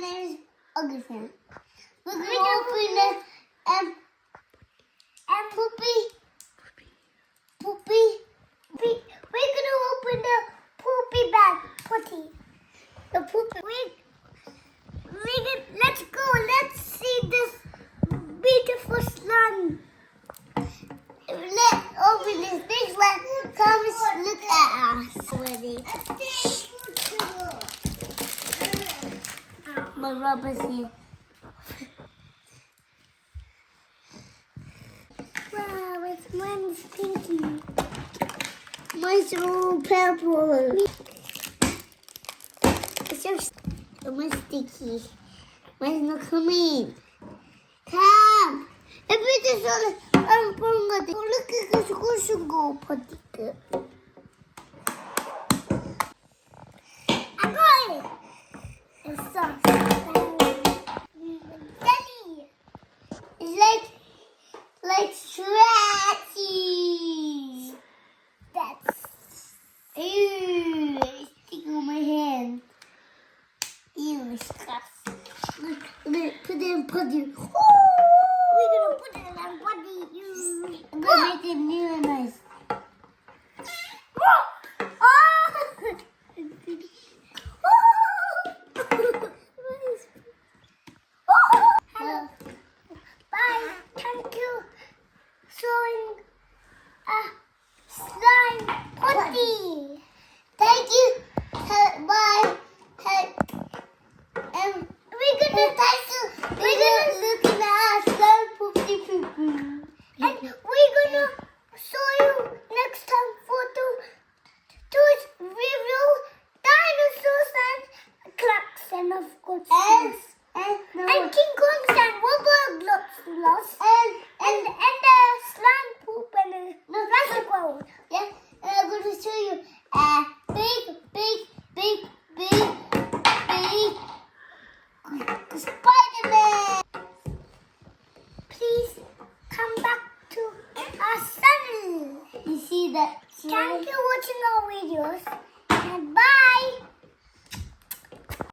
name is Augustine. We're going to open the Poopy. We're going to open the Poopy bag, Putty. The Poopy. Let's go. Let's see this beautiful slime. Let's open this big one. Come look at us already. My rubber's here. Wow, it's mine's pinky. Mine's all purple. It's just mine's sticky. Mine's not coming. Come. If it is all look at this go potty. I got it. It's soft. Jelly. It's like stretchy. That's it's sticking on my hand. Ew, it's disgusting. Look, put it in potty. We're gonna put it in our potty. I'm gonna make it new and nice. Bye. Thank you. Showing slime potty. Thank you. Bye. We're gonna look at our slime poopy poo. And we're gonna show you next time photo to review dinosaurs and clocks and of course and King Kongs and rubber gloves and the slime poop and the plastic world. Yeah, and I'm going to show you a big Spider-Man. Please come back to our channel. You see that? Thank you for watching our videos.